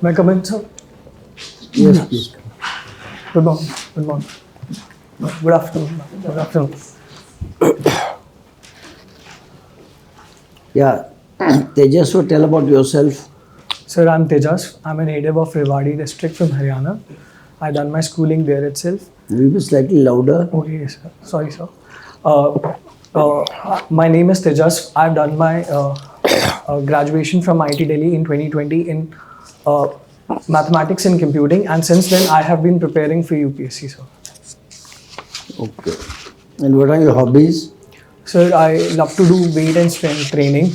May I come in, sir? Yes, please. Good morning. Good morning. Good afternoon. Good afternoon. Yeah. Tejasva, tell about yourself. Sir, I'm Tejas. I'm a native of Rewari district from Haryana. I done my schooling there itself. Will you be slightly louder? Okay, yes, sir. Sorry, sir. My name is Tejas. I've done my graduation from IIT Delhi in 2020 in mathematics and computing, and since then I have been preparing for UPSC, sir. Okay. And what are your hobbies? Sir, I love to do weight and strength training.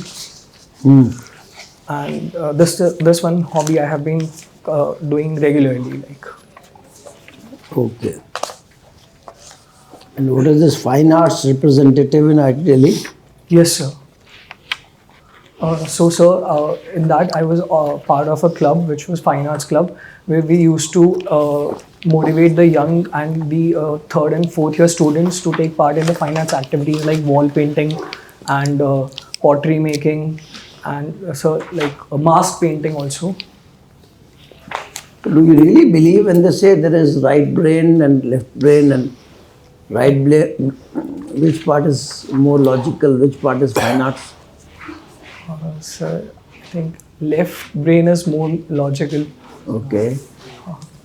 And this one hobby I have been doing regularly. Okay. And what is this fine arts representative in IIT Delhi? Yes, sir. Sir, in that I was part of a club which was Fine Arts Club, where we used to motivate the young and the third and fourth year students to take part in the fine arts activities like wall painting and pottery making and mask painting also. Do you really believe when they say there is right brain and left brain and right brain, which part is more logical, which part is fine arts? Sir, I think left brain is more logical. Okay.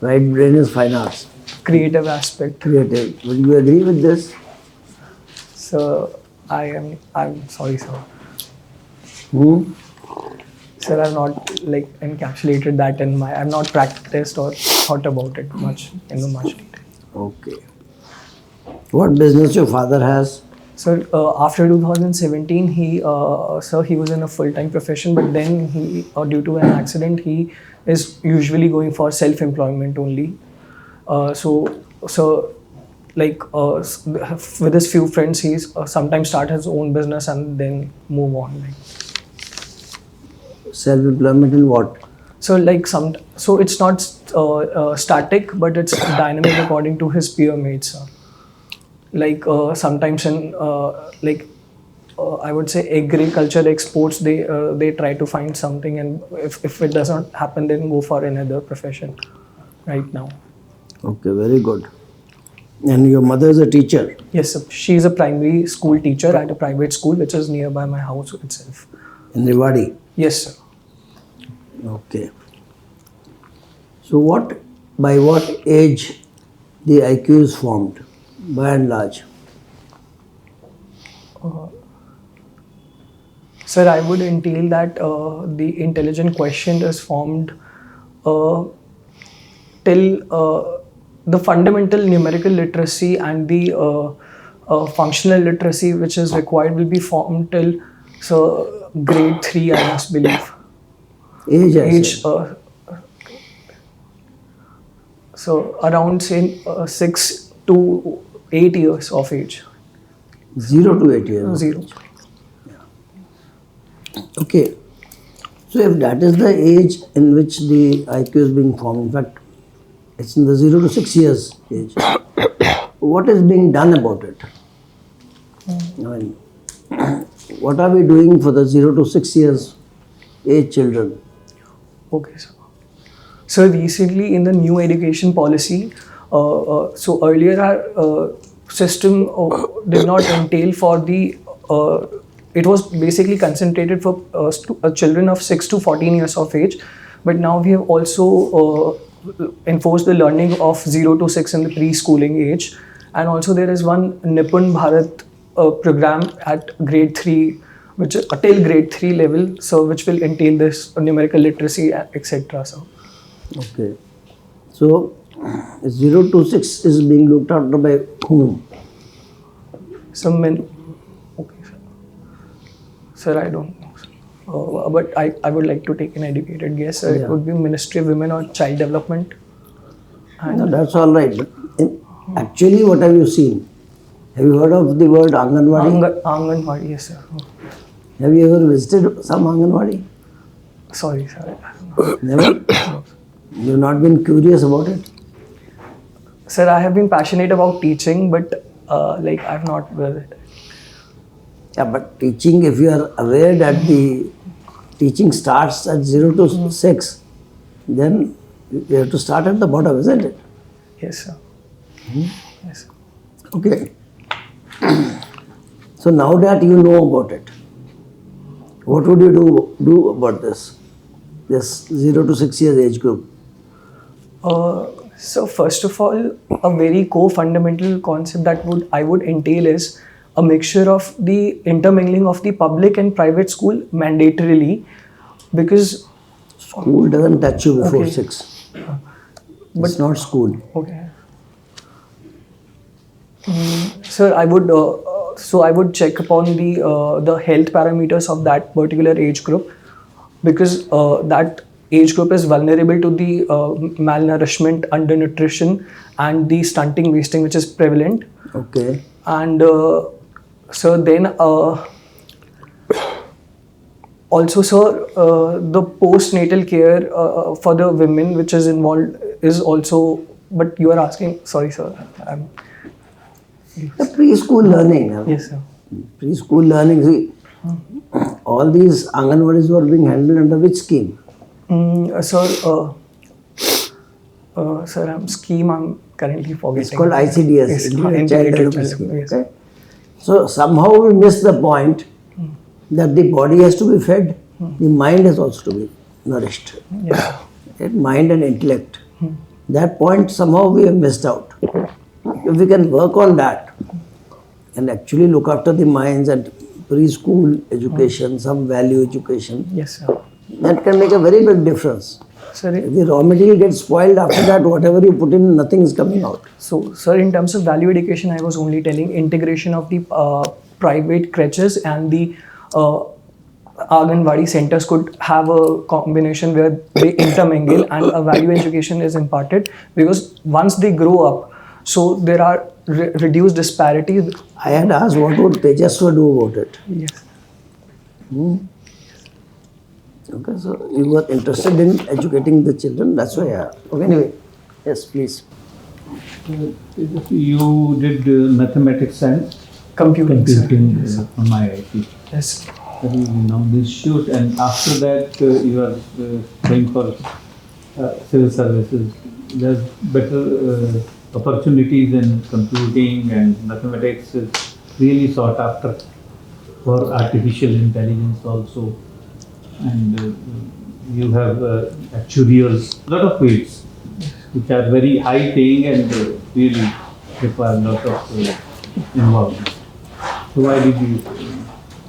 Right brain is fine arts. Creative aspect. Creative. Would you agree with this? So I'm sorry, sir. Sir, I've not encapsulated that in my. I've not practiced or thought about it much in much detail. Okay. What business your father has? Sir, after 2017, he was in a full-time profession, but then he, due to an accident, he is usually going for self-employment only. With his few friends, he's sometimes start his own business and then move on. Self-employment in what? So it's not static, but it's dynamic according to his peer mates. Sometimes in I would say agriculture exports, they try to find something, and if it does not happen, then go for another profession. Right now. Okay, very good. And your mother is a teacher? Yes, sir. She is a primary school teacher at a private school which is nearby my house itself. In Rewari? Yes, sir. Okay. So by what age the IQ is formed, by and large? Sir, I would entail that the intelligent quotient is formed till the fundamental numerical literacy and the functional literacy which is required will be formed till grade 3, I must believe. Age. So around say 6 to 8 years of age. 0 to 8 years. 0. Okay. So if that is the age in which the IQ is being formed, in fact, it's in the 0 to 6 years age, what is being done about it? I mean, what are we doing for the 0 to 6 years age children? Okay, sir. So recently in the new education policy, so earlier our system did not entail for the, it was basically concentrated for children of 6 to 14 years of age, but now we have also enforced the learning of 0 to 6 in the preschooling age, and also there is one Nipun Bharat program at grade 3, which is till grade 3 level, so which will entail this numerical literacy, etc. So. Okay. So 0 to 6 is being looked after by whom? Some men. Okay, sir. Sir, I don't know. Sir. But I would like to take an educated guess. Sir. Yeah. It would be Ministry of Women or Child Development. And No, that's all right. But actually, what have you seen? Have you heard of the word Anganwadi? Anganwadi, yes, sir. Have you ever visited some Anganwadi? Sorry, sir. Never? You've not been curious about it? Sir, I have been passionate about teaching, but I've not visited. Yeah, but teaching, if you are aware that the teaching starts at 0 to 6, then you have to start at the bottom, isn't it? Yes, sir. Yes. Okay. So now that you know about it, what would you do about this 0 to 6 years age group? So first of all, a very core fundamental concept that I would entail is a mixture of the intermingling of the public and private school mandatorily, because School doesn't touch you before Okay. 6. It's not school. okay. Sir, I would check upon the health parameters of that particular age group, because that age group is vulnerable to the malnourishment, undernutrition, and the stunting, wasting, which is prevalent. Okay. And so then also, sir, the postnatal care for the women which is involved is also. But you are asking, sorry, sir. The preschool learning. Yes, sir. Preschool learning. See, all these Anganwadis were being handled under which scheme? Sir, scheme I'm currently forgetting. It's called ICDS, Yes, Indian Child Development Scheme. Yes. Okay? So somehow we miss the point that the body has to be fed, the mind has also to be nourished. Yes. Right? Mind and intellect. That point somehow we have missed out. If we can work on that and actually look after the minds and preschool education, some value education, Yes, sir. that can make a very big difference. Sir, If the raw material gets spoiled after that, whatever you put in, nothing is coming out. so, sir, in terms of value education, I was only telling integration of the private creches and the Anganwadi centers could have a combination where they intermingle and a value education is imparted, because once they grow up, so there are reduced disparities. I had asked what would Tejasva do about it. Yes. Okay, so you were interested in educating the children, that's why. Okay, anyway, yes, please. You did mathematics and Computing. sir. computing from IIT. Yes. Now this shoot, and after that you are going for civil services. There's better opportunities in computing, and mathematics is really sought after for artificial intelligence also. And you have actuarials, lot of fields which are very high paying and really require a lot of involvement. So why did you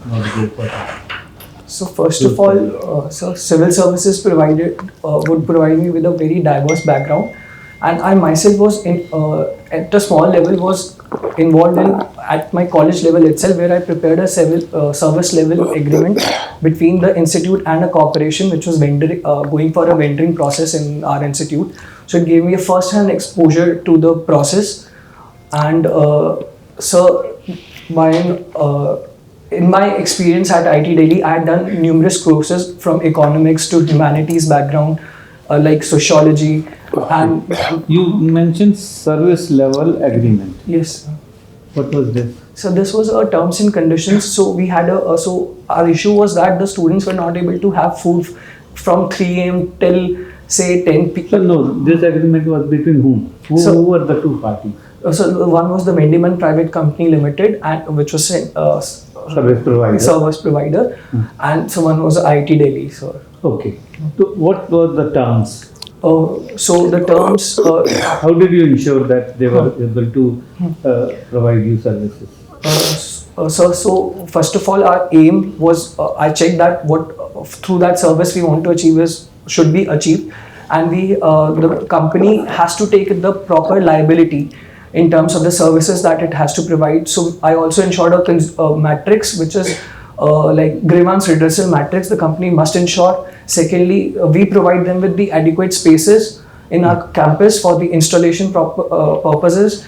not go for that? So first of all, so civil services would provide me with a very diverse background, and I myself was at a small level was involved in at my college level itself, where I prepared a service level agreement between the institute and a corporation which was going for a vendoring process in our institute. So it gave me a first-hand exposure to the process, and so in my experience at IT Delhi, I had done numerous courses from economics to humanities background, like sociology, and You mentioned service level agreement. yes. What was this? So this was a terms and conditions. So we had so our issue was that the students were not able to have food from 3 a.m. till say 10 So p.m. no, this agreement was between whom? Who were the two parties? So one was the Mendiman Private Company Limited, and which was Service provider. service provider, and so one was IT Delhi. So Okay. So what were the terms? so the terms. How did you ensure that they were able to provide you services? So first of all, our aim was I checked that what through that service we want to achieve should be achieved, and the company has to take the proper liability in terms of the services that it has to provide. So I also ensured a matrix which is like grievance redressal matrix the company must ensure. Secondly, we provide them with the adequate spaces in our campus for the installation purposes,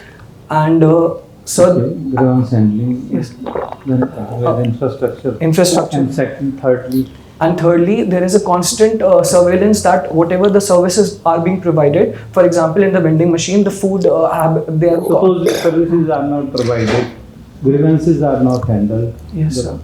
and Grievance handling. Yes. Then infrastructure. Infrastructure. And second, thirdly. And thirdly, there is a constant surveillance that whatever the services are being provided, for example, in the vending machine, the food they are. Suppose services are not provided, grievances are not handled. Yes, sir.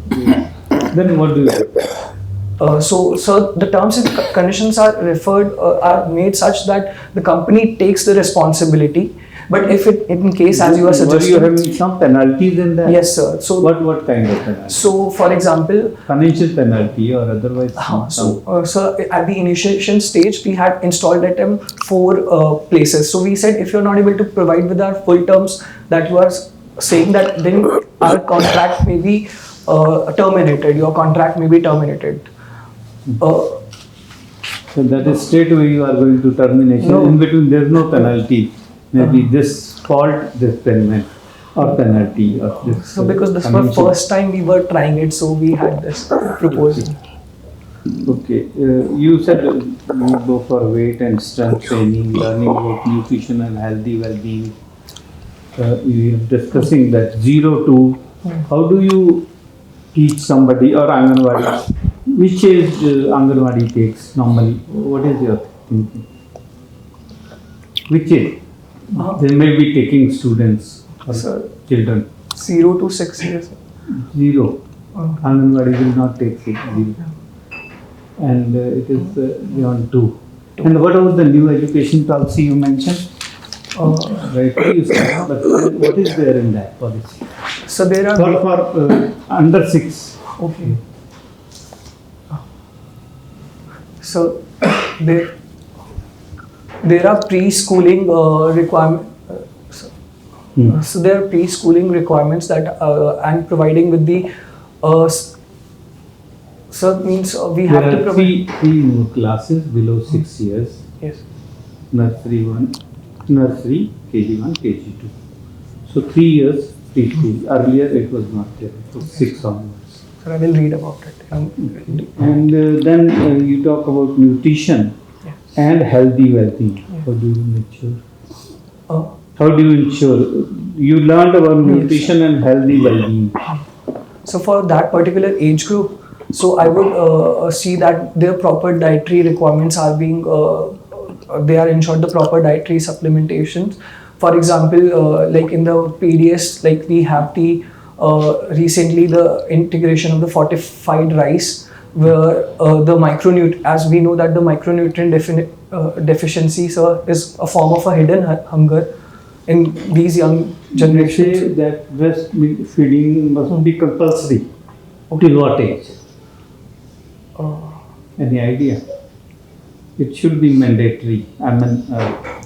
Then what do you do? So the terms and conditions are made such that the company takes the responsibility. But if in case, as you are suggesting, were you having some penalties in that? Yes, sir. So what kind of penalty? So, for example, Financial penalty or otherwise? So at the initiation stage, we had installed at 4 places. So we said, if you're not able to provide with our full terms that you are saying, that then our contract may be terminated. Your contract may be terminated. So that is straight away you are going to termination. No. In between there is no penalty. Maybe this fault, this payment or penalty or this. So because this was the first time we were trying it, so we had this proposal. Okay, you said you go for weight and strength training, learning about nutrition and healthy well-being. We are discussing that 0 to. How do you teach somebody or Anganwadi? Which age Anganwadi takes normally? What is your thinking? Which age? They may be taking students or children. 0 to 6 years. 0. Anganwadi will not take 0. And it is beyond 2. And what about the new education policy you mentioned? Right, you said, but what is there in that policy? So there are For under 6. Okay. So there are preschooling requirements. So there are preschooling requirements that and providing with the so means we have to provide three more classes below 6 years. Yes. Nursery 1, nursery, KG1, KG2. So 3 years preschool. Earlier it was not there. It was 6 onwards. So I will read about it. And then you talk about nutrition and healthy well-being. How do you make sure? How do you ensure? You learned about nutrition and healthy well-being. So for that particular age group, so I would see that their proper dietary requirements are being, they are ensured the proper dietary supplementations. For example, like in the PDS, like we have the recently the integration of the fortified rice, where the as we know that the micronutrient deficiency is a form of a hidden hunger in these young generations. Say that breast milk feeding must be compulsory. Till what age? Any idea? It should be mandatory. I mean,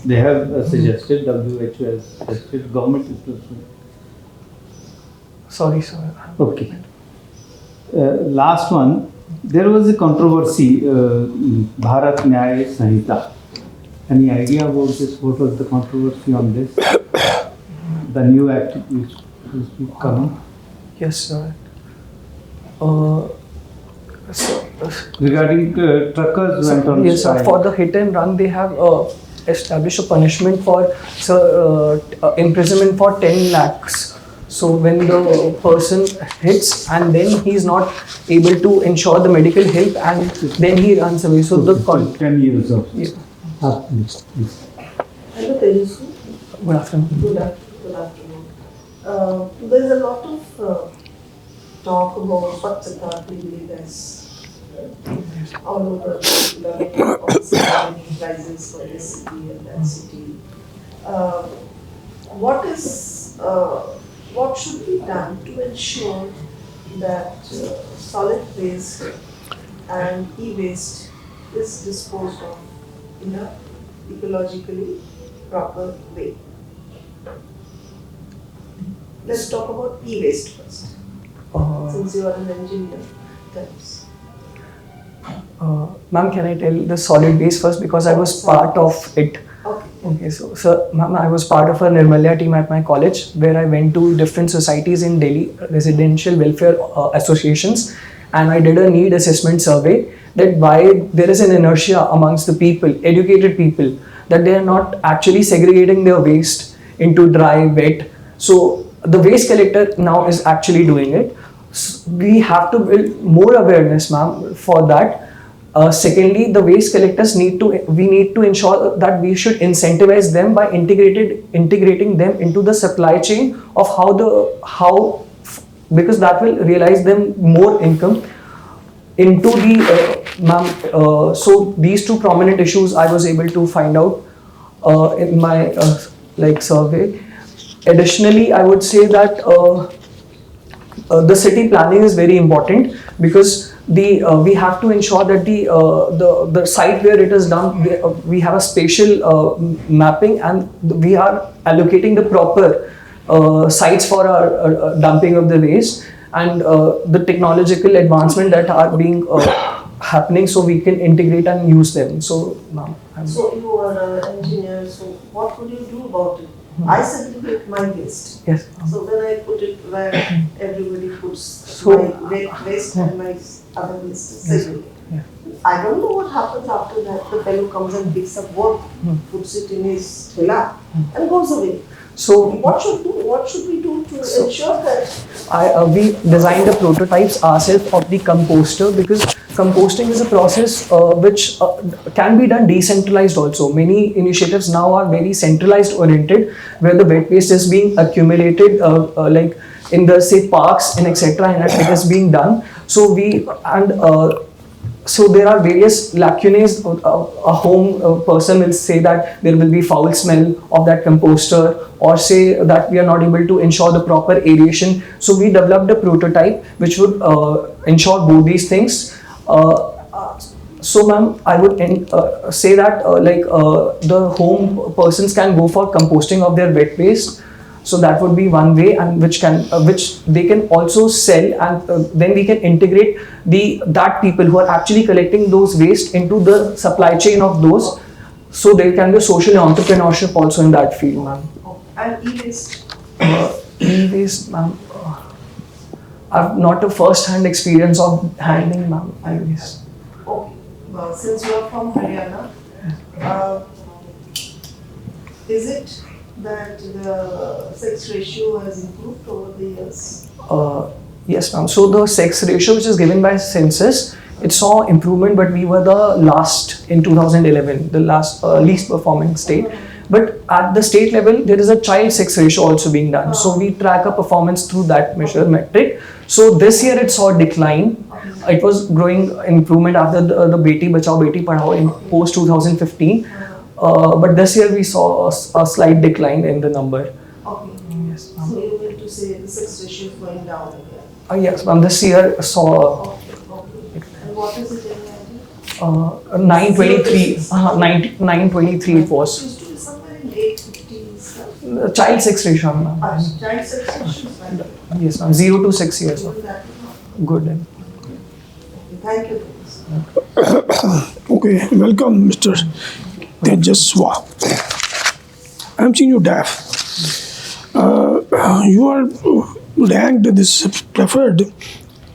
they have suggested, WHO has suggested, government is pursuing. Sorry, sir. Okay. Last one, there was a controversy, Bharat Nyaya Sanhita. Any idea about this? What was the controversy on this? The new act which is coming? Yes, sir. Regarding truckers went on yes, strike. for the hit and run, they have established a punishment for imprisonment for 10 lakhs. So when the person hits and then he is not able to ensure the medical help and then he runs away. So the 10 years of. Yeah. Please. Hello, Tejasva. Good afternoon. Good afternoon. There is a lot of talk about Subsidies all over the prices for this city and that city. What should be done to ensure that solid waste and e-waste is disposed of in a ecologically proper way? Let's talk about e-waste first. Since you are an engineer, tell us. Ma'am, can I tell the solid waste first, because I was part of it. Okay, so ma'am, I was part of a Nirmalya team at my college where I went to different societies in Delhi, residential welfare associations, and I did a need assessment survey that why there is an inertia amongst the people, educated people, that they are not actually segregating their waste into dry, wet. So the waste collector now is actually doing it. We have to build more awareness, ma'am, for that. Secondly, the waste collectors we need to ensure that we should incentivize them by integrating them into the supply chain of because that will realize them more income. into the ma'am. So these two prominent issues I was able to find out in my like survey. Additionally, I would say that the city planning is very important, because we have to ensure that the site where it is done, we have a spatial mapping, and we are allocating the proper sites for our dumping of the waste, and the technological advancement that are being happening, so we can integrate and use them. So now So you are an engineer, so what could you do about it? I segregate my waste. yes. So then I put it where everybody puts So- my wet waste and my other waste is segregated. Yeah. I don't know what happens after that. The fellow comes and picks up what, puts it in his thela and goes away. So What should we do to ensure that? we designed the prototypes ourselves of the composter, because composting is a process which can be done decentralized also. Many initiatives now are very centralized oriented, where the wet waste is being accumulated like in the say parks and etc., and it is being done. So so there are various lacunae. A home person will say that there will be foul smell of that composter, or say that we are not able to ensure the proper aeration. So we developed a prototype which would ensure both these things. So ma'am, I would say that the home persons can go for composting of their wet waste. So that would be one way, and which they can also sell, and then we can integrate that people who are actually collecting those waste into the supply chain of those. So there can be social entrepreneurship also in that field, ma'am. And e-waste. E-waste, ma'am. I've not a first-hand experience of handling, ma'am, e-waste. Okay. Since you are from Haryana, is it that the sex ratio has improved over the years? Yes, ma'am. So the sex ratio which is given by census, it saw improvement, but we were the last in 2011, the last least performing state. But at the state level, there is a child sex ratio also being done. So we track a performance through that metric. So this year it saw a decline. It was growing improvement after the Beti Bachao Beti Padhao in post 2015. But this year we saw a slight decline in the number. Okay. Yes, So you mean to say the sex ratio is going down again? yes, ma'am. This year saw Okay. And what is it in 923. 923 it was. Used to be somewhere in 850s. Child sex ratio, ma'am. Child sex ratio is fine. Yes, ma'am. 0 to 6 years. Even that is not. Good. Then. Thank you. Okay, welcome, Mr. Tejasva. I'm seeing your DAF. You are ranked this preferred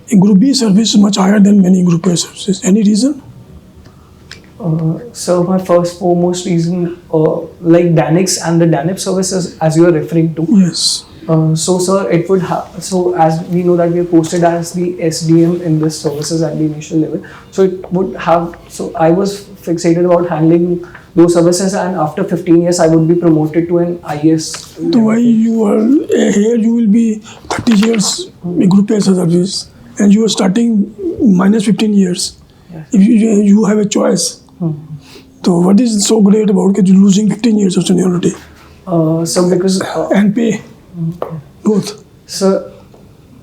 in Group B service much higher than many Group A services. Any reason? So my foremost reason, like DANIX and the DANIP services, as you are referring to. Yes. So sir, it would have, so as we know that we are posted as the SDM in this services at the initial level. So it would have, so I was fixated about handling those services, and after 15 years I would be promoted to an IAS. So why you are here, you will be 30 years in Group A service and you are starting minus 15 years. Yes. If you have a choice. So what is so great about it? You're losing 15 years of seniority So because, and pay both. so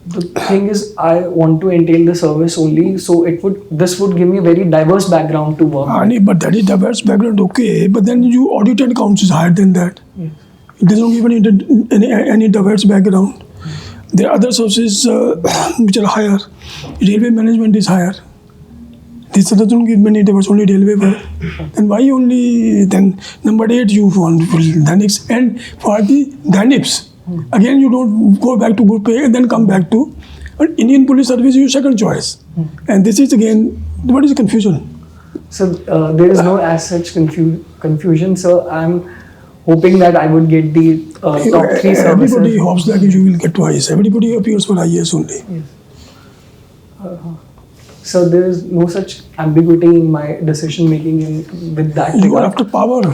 the thing is, I want to entail the service only, so this would give me a very diverse background to work. But that is diverse background, okay. But then you audit and accounts is higher than that. Yes. It doesn't give any diverse background. There are other sources which are higher. Railway management is higher. This doesn't give many diverse, only railway work. Then why only then number 8 you want DANIX, and for the DANIPS again you don't go back to Group A and then come back to Indian Police Service, your second choice. And this is again, what is the confusion? So there is no as such confusion. So I'm hoping that I would get the top 3 services. Everybody hopes that you will get to IAS. Everybody appears for IAS only. Yes. So there is no such ambiguity in my decision making with that. You are regard. after power,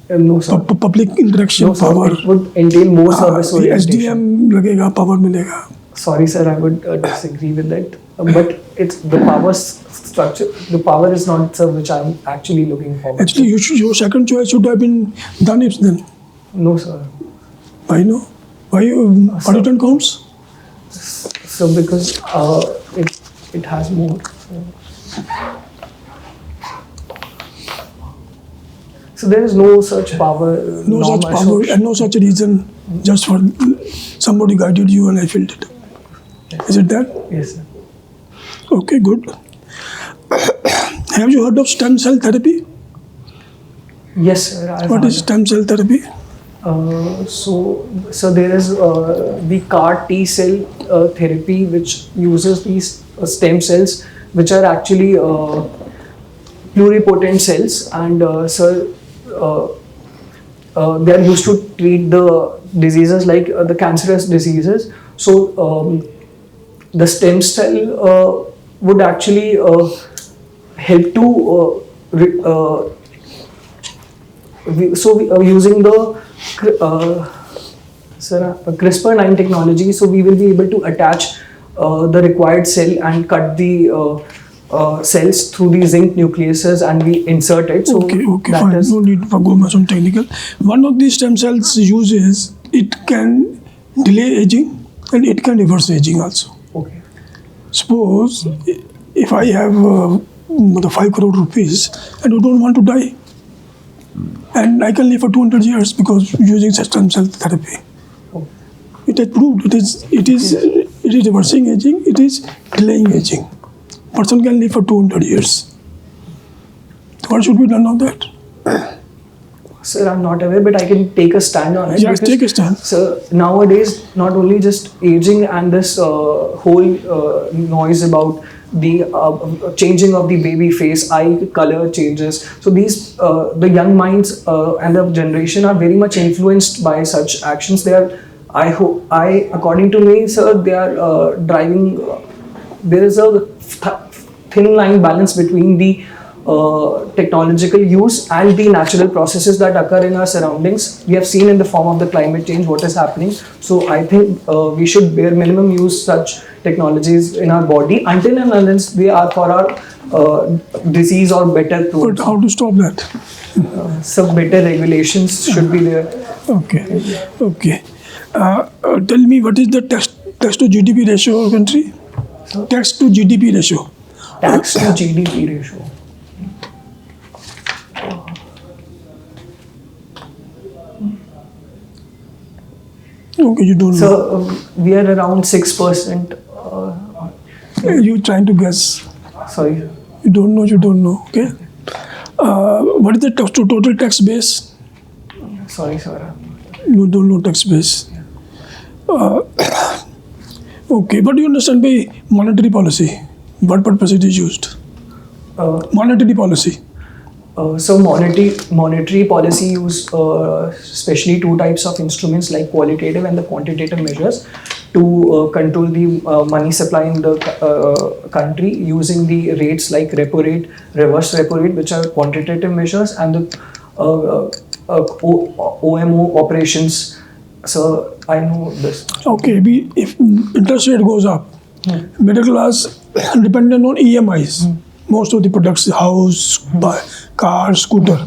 No sir. public interaction, No sir. power. It would entail more service orientation. SDM लगेगा, power मिलेगा. Sorry sir, I would disagree with that. but it's the power structure. The power is not, sir, which I'm actually looking for. Actually, your second choice should have been done if then. No, sir. Why no? Why auditor counts? So because it has more. So there is no such power. No such power and no such reason. Just for somebody guided you and I filled it. Is it that? Yes, sir. Okay, good. Have you heard of stem cell therapy? Yes, sir. What is stem cell therapy? So there is the CAR T cell therapy, which uses these stem cells, which are actually pluripotent cells, and they are used to treat the diseases like the cancerous diseases. So the stem cell would actually help to using the CRISPR-9 technology, so we will be able to attach the required cell and cut the cells through the zinc nucleases, and we insert it. So Okay, that fine. is- No need for go much on technical. One of these stem cells uses, it can delay aging and it can reverse aging also. Okay. Suppose if I have the 5 crore rupees and I don't want to die, and I can live for 200 years because using stem cell therapy. Oh. It is proved. It is reversing aging. It is delaying aging. Person can live for 200 years. What should be done on that? Sir, I'm not aware, but I can take a stand on it. Yes, because, take a stand. So nowadays, not only just aging and this whole noise about the changing of the baby face, eye color changes. So these the young minds and the generation are very much influenced by such actions. They are, according to me, sir, they are driving. There is a thin line balance between the technological use and the natural processes that occur in our surroundings. We have seen in the form of the climate change what is happening. So I think we should bare minimum use such technologies in our body until and unless they are for our disease or better But proof. how to stop that? Some better regulations should be there. Okay. Tell me, what is the tax to GDP ratio of country? Tax to GDP ratio. Tax to GDP ratio. Okay, you don't know. So we are around 6%. You trying to guess. Sorry. You don't know. Okay. What is the tax to total tax base? Sorry, sir. You don't know tax base. Okay, but you understand by monetary policy. What purpose it is used? Monetary policy. So monetary policy use especially two types of instruments like qualitative and the quantitative measures to control the money supply in the country using the rates like repo rate, reverse repo rate, which are quantitative measures, and the OMO operations. So I know this. Okay, if interest rate goes up, middle class dependent on EMIs. Most of the products, house, car, scooter.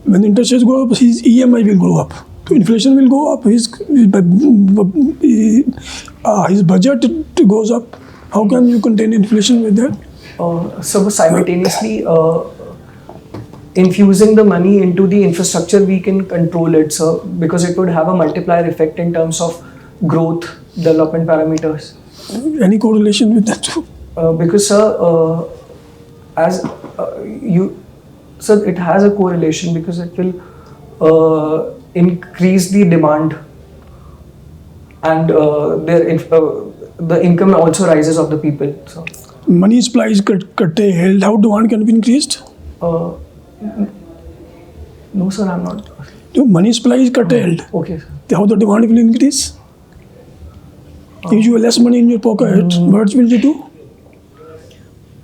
When interest rates go up, his EMI will go up. So inflation will go up. His budget goes up. How can you contain inflation with that? So simultaneously infusing the money into the infrastructure, we can control it, so because it would have a multiplier effect in terms of growth, development parameters. Any correlation with that? Because sir, it has a correlation because it will increase the demand, and the income also rises of the people. So Money supply is curtailed. How demand can be increased? no, sir, I'm not. The money supply is curtailed. Okay, sir. How the demand will increase? If you have less money in your pocket, what will you do?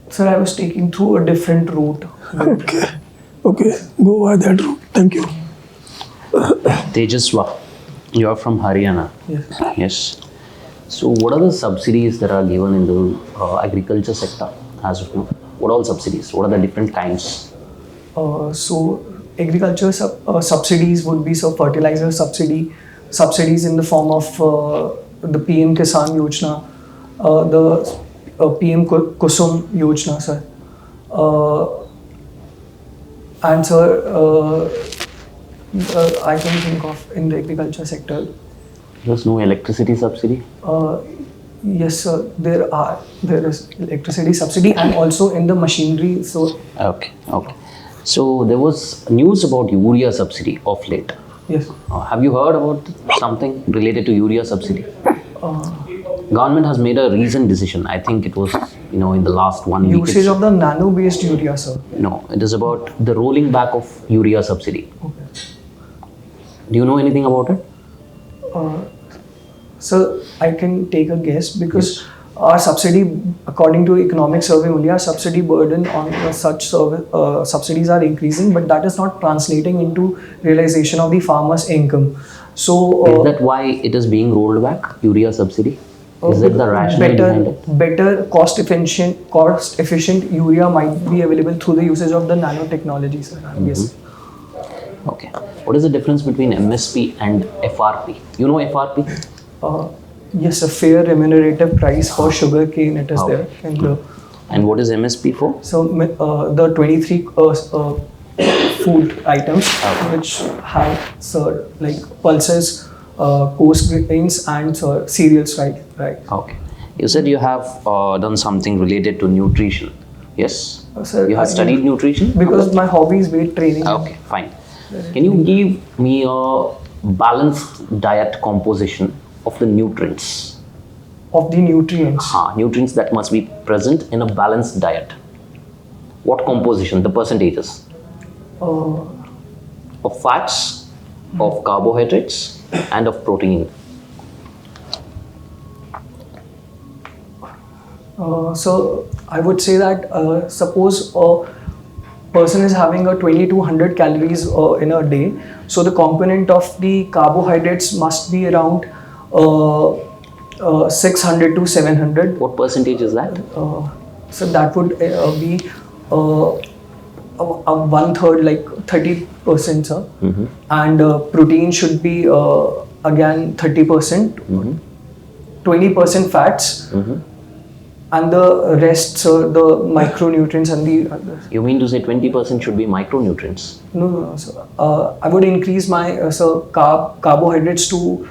Sir, I was taking through a different route. Okay, go by that route. Thank you. Tejasva, you are from Haryana. Yes. Yes. So what are the subsidies that are given in the agriculture sector as of now? What are all subsidies? What are the different kinds? So agriculture subsidies would be fertilizer subsidies in the form of the PM Kisan Yojana, the PM Kusum Yojana, sir. And sir, I can think of in the agriculture sector. There's no electricity subsidy? Yes, sir. There is electricity subsidy and also in the machinery. So Okay. So there was news about urea subsidy of late. yes. Have you heard about something related to urea subsidy? Government has made a recent decision. I think it was, in the last 1 week. Usage of the nano-based urea, sir. No, it is about the rolling back of urea subsidy. Okay. Do you know anything about it? So I can take a guess because our subsidy, according to economic survey only, our subsidy burden on such subsidies are increasing, but that is not translating into realization of the farmer's income. So Is that why it is being rolled back, urea subsidy? Is that the rationale behind it? better cost efficient urea might be available through the usage of the nanotechnology, sir. Yes. Okay. What is the difference between MSP and FRP? You know FRP? Yes, a fair remunerative price for sugar cane. It is there. And what is MSP for? So the 23 food items which have like pulses, coarse grains and cereals, right? Okay. You said you have done something related to nutrition. Yes? Sir, You have studied nutrition? Because my hobby is weight training. Okay, fine. Can you give me a balanced diet composition of the nutrients? Of the nutrients. Nutrients that must be present in a balanced diet. What composition? The percentages? Of fats, of carbohydrates, and of protein. So I would say that suppose a person is having a 2200 calories in a day, so the component of the carbohydrates must be around 600 to 700. What percentage is that? So that would be a 1/3, like 30%, sir. And protein should be again 30%, 20% fats, and the rest, the micronutrients and the others. You mean to say 20% should be micronutrients? No, sir. I would increase my carbohydrates to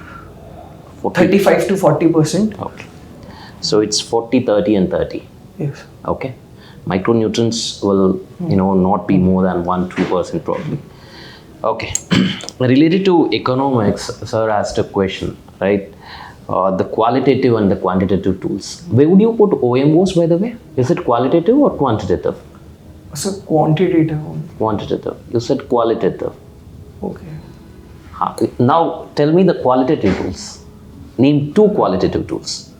35 to 40%. Okay. So it's 40, 30 and 30. Yes. Okay. Micronutrients will, not be more than 1-2% probably. Okay. Related to economics, sir asked a question, right? The qualitative and the quantitative tools. Where would you put OMOs, by the way? Is it qualitative or quantitative? So quantitative. Quantitative. You said qualitative. Okay. Now tell me the qualitative tools. Name 2 qualitative tools.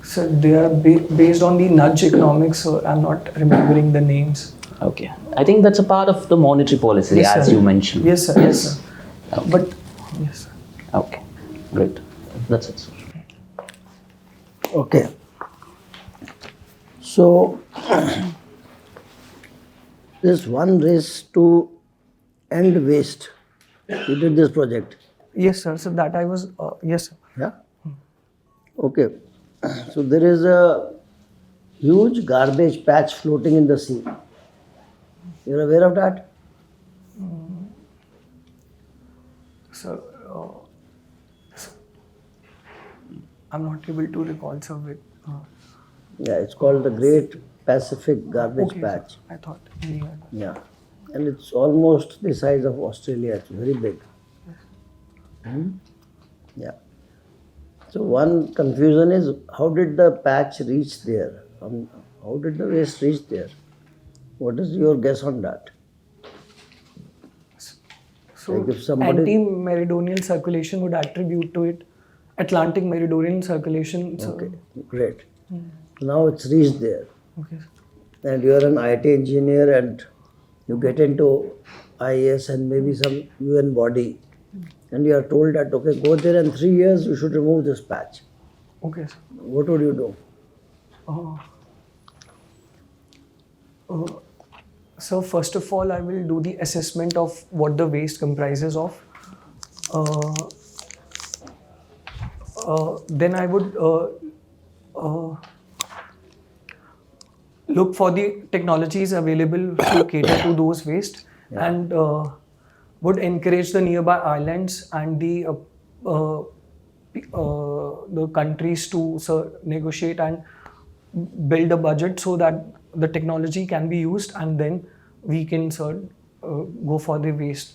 So they are based on the nudge economics, so I'm not remembering the names. Okay. I think that's a part of the monetary policy, Yes, as sir. you mentioned. Yes, sir. Yes, sir. Okay. But yes, sir. Okay. Great. That's it, sir. Okay. So, this one race to end waste. You did this project. Yes, sir. So that I was. Yes, sir. Yeah. Okay. So there is a huge garbage patch floating in the sea. You're aware of that? So I'm not able to recall, sir. Yeah, it's called the Great Pacific Garbage Okay, Patch. sir. I thought. Yeah. Yeah. And it's almost the size of Australia. It's very big. Yeah. So one confusion is, how did the patch reach there? How did the waste reach there? What is your guess on that? So Like if somebody- anti-meridional circulation would attribute to it. Atlantic meridional circulation. So, Okay, great. Now it's reached there. Okay. And you are an IT engineer and you get into IAS and maybe some UN body, and you are told that, okay, go there in 3 years you should remove this patch. Okay, sir. What would you do? So first of all, I will do the assessment of what the waste comprises of. Then I would look for the technologies available to cater to those waste, and would encourage the nearby islands and the countries to negotiate and build a budget so that the technology can be used, and then we can go for the waste.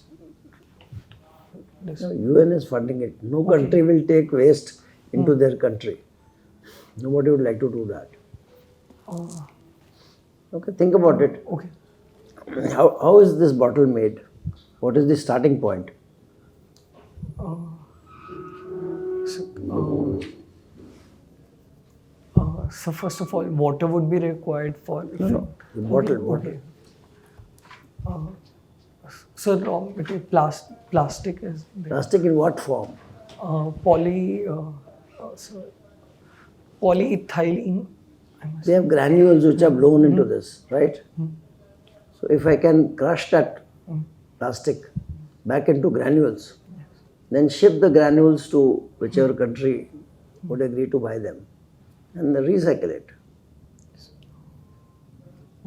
No, UN is funding it. No country will take waste into their country. Nobody would like to do that. Okay, think about it. Okay. How is this bottle made? What is the starting point? So first of all, water would be required for The bottle. Okay. So raw material, plastic is there. Plastic in what form? Polyethylene. They have granules which are blown into this, right? So if I can crush that plastic back into granules, then ship the granules to whichever country would agree to buy them, and then recycle it.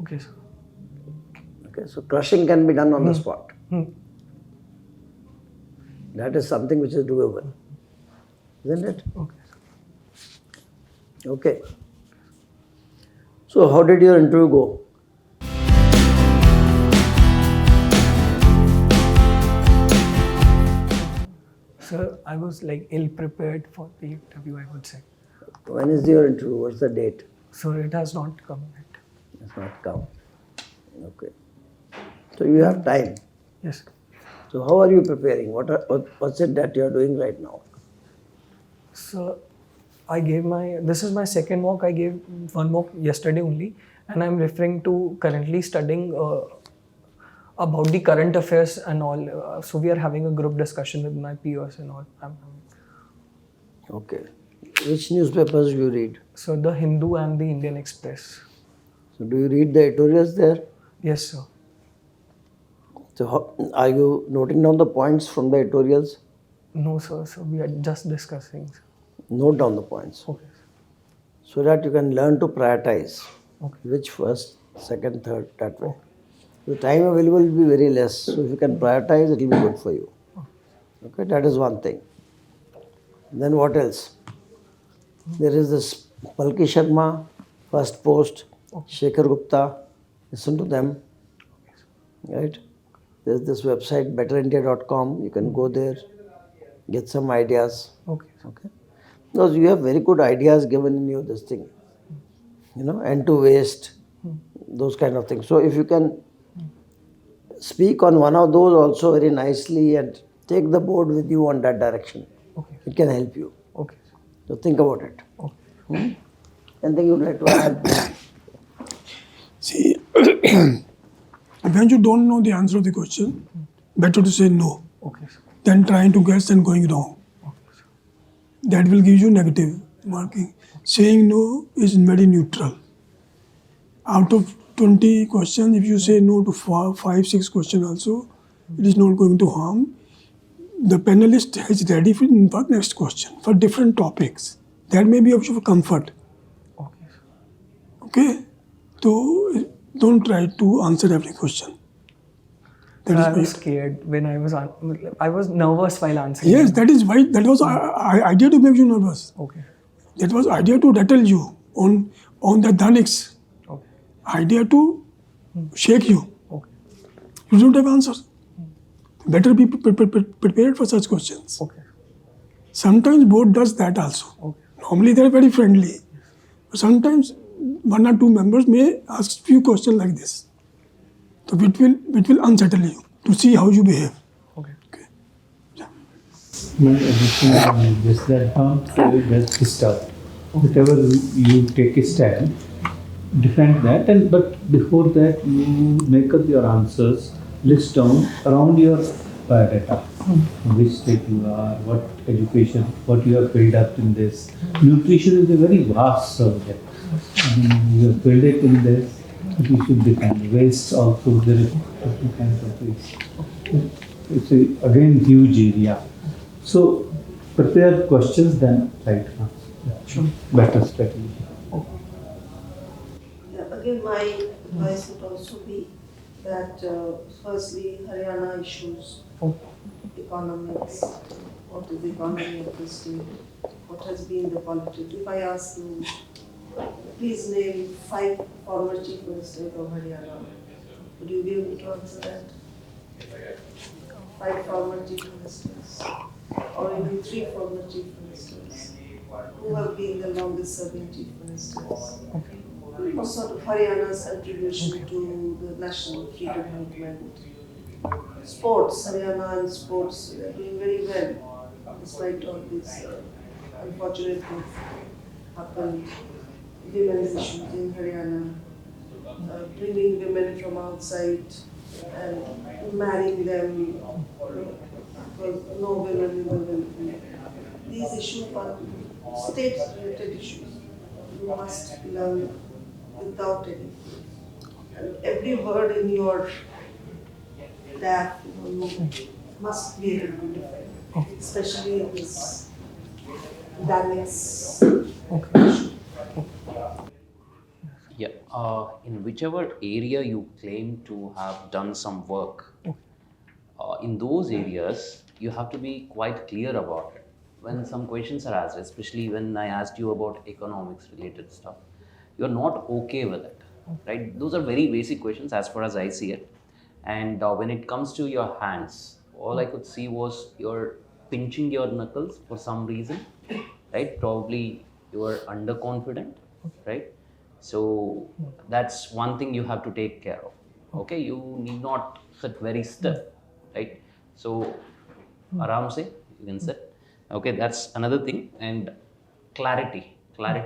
Okay, sir. Okay, so crushing can be done on the spot. That is something which is doable, isn't it? Okay. Okay. So how did your interview go? Sir, I was like ill prepared for the interview, I would say. When is your interview? What's the date? So it has not come yet. It's not come. Okay. So you have time. Yes. So how are you preparing? What's it that you are doing right now? So this is my second mock. I gave one mock yesterday only, and I'm referring to currently studying about the current affairs and all. So we are having a group discussion with my peers and all. Okay. Which newspapers do you read? So the Hindu and the Indian Express. So do you read the editorials there? Yes, sir. So are you noting down the points from the editorials? No, sir. So we are just discussing. Note down the points. Okay. So that you can learn to prioritize. Okay. Which first, second, third, that way. The time available will be very less. So if you can prioritize, it will be good for you. Okay, that is one thing. Then what else? There is this Palki Sharma, First Post, Shekhar Gupta. Listen to them. Right? There's this website, betterindia.com. You can go there, get some ideas. Okay. Okay. Because you have very good ideas given in you this thing. End to waste, those kind of things. So if you can speak on one of those also very nicely and take the board with you on that direction, Okay. it can help you. Okay. So think about it. Okay. Anything you'd like to add? See, when you don't know the answer of the question, better to say no Okay, sir. than trying to guess and going wrong. Okay, sir. That will give you negative marking. Saying no is very neutral. Out of 20 questions, if you say no to 5, 6 questions also, it is not going to harm. The panelist is ready for next question for different topics. That may be of your comfort. Okay, sir. Okay? So don't try to answer every question. That I is was why. scared when I was nervous while answering. Yes, that is why. That was idea to make you nervous. Okay. That was idea to rattle you on the Dhanix. Okay. Idea to shake you. Okay. You don't have answers. Better be prepared for such questions. Okay. Sometimes board does that also. Okay. Normally they are very friendly. But sometimes one or two members may ask few questions like this. So it will unsettle you to see how you behave. Okay. Okay. My addition on this that don't just stop. Whatever you take a stand, defend that, but before that you make up your answers, list down around your biodata, which state you are, what education, what you have built up in this. Nutrition is a very vast subject. You have built it in this, but you should define waste also. There is different kinds of waste. It's again huge area. So prepare questions, then write answers. Better strategy. Yeah, again, my advice would also be that firstly, Haryana issues, economics, what is the economy of the state, what has been the politics. If I ask you, please name 5 former chief ministers of Haryana, would you be able to answer that? 5 former chief ministers, or even 3 former chief ministers, who have been the longest serving chief ministers. What sort of Haryana's contribution to the national freedom movement? Sports, Haryana and sports, they are doing very well, despite all these unfortunate things happen. Women's issues in Haryana, bringing women from outside and marrying them, because no women will. These issues are state-related issues. You must learn without any. And every word in your DAF, you must be able to define, especially in this dynamics issue. Yeah, in whichever area you claim to have done some work, in those areas, you have to be quite clear about it. When some questions are asked, especially when I asked you about economics related stuff, you're not okay with it, right? Those are very basic questions as far as I see it. And when it comes to your hands, all I could see was you're pinching your knuckles for some reason, right? Probably you are underconfident, right? So that's one thing you have to take care of. Okay, you need not sit very stiff, right? So aram se you can sit. Okay, that's another thing. And clarity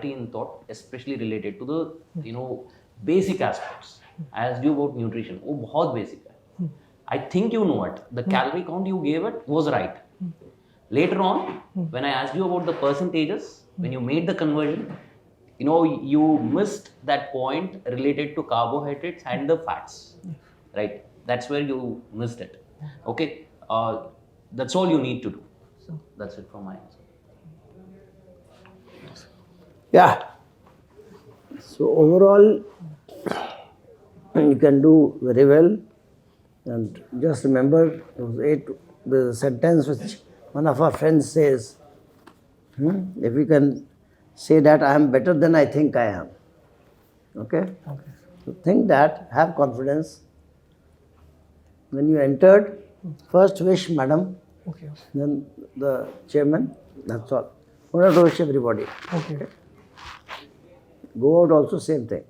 in thought, especially related to the basic aspects. I asked you about nutrition. Oh, बहुत basic है. I think you know it. The calorie count you gave it was right. Later on, when I asked you about the percentages, when you made the conversion, you missed that point related to carbohydrates and the fats, right? That's where you missed it. Okay, that's all you need to do. So that's it from my answer. Yeah. So overall, you can do very well. And just remember the sentence which one of our friends says, if you can say that I am better than I think I am. Okay? So think that, have confidence. When you entered, first wish madam, then the chairman, that's all. Don't have to wish everybody. Okay. Go out also, same thing.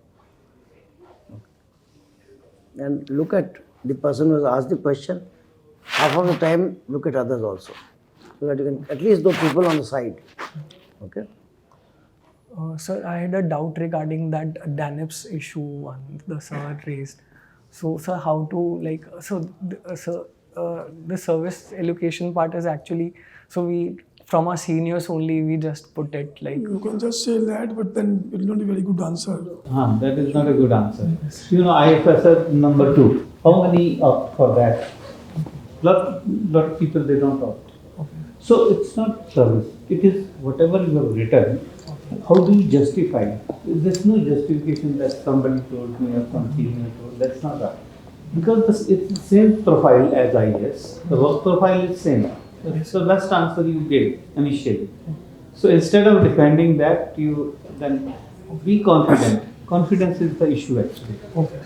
And look at the person who has asked the question. Half of the time, look at others also. So that you can at least those people on the side. Okay? Sir, I had a doubt regarding that DANIPS issue one the sir raised. So, sir, how to the service allocation part is actually, so we, from our seniors only, we just put it like. You can just say that, but then it will not be a very good answer. That is not a good answer. IFSR number 2. How many opt for that? Lot of people, they don't opt. So it's not service. It is whatever you have written. How do you justify it? There's no justification that somebody told me or some senior told. That's not right. Because it's the same profile as IAS. The work profile is same. It's the best answer you gave initially. So instead of defending that, you then be confident. Confidence is the issue actually. Okay.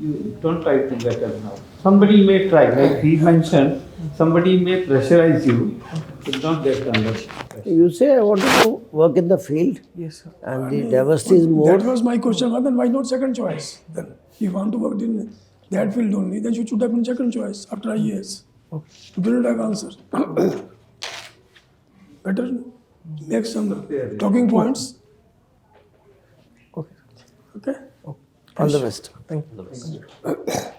You don't try to better now. Somebody may try, like he mentioned, somebody may pressurize you, but don't get under pressure. You say I want to work in the field. Yes, sir. And the diversity is more. That was my question. Then why not second choice? Then if you want to work in that field only, then you should have been second choice after IAS. Okay. You didn't have answer. Better make some talking points. Okay. Okay? All the best. Thank you.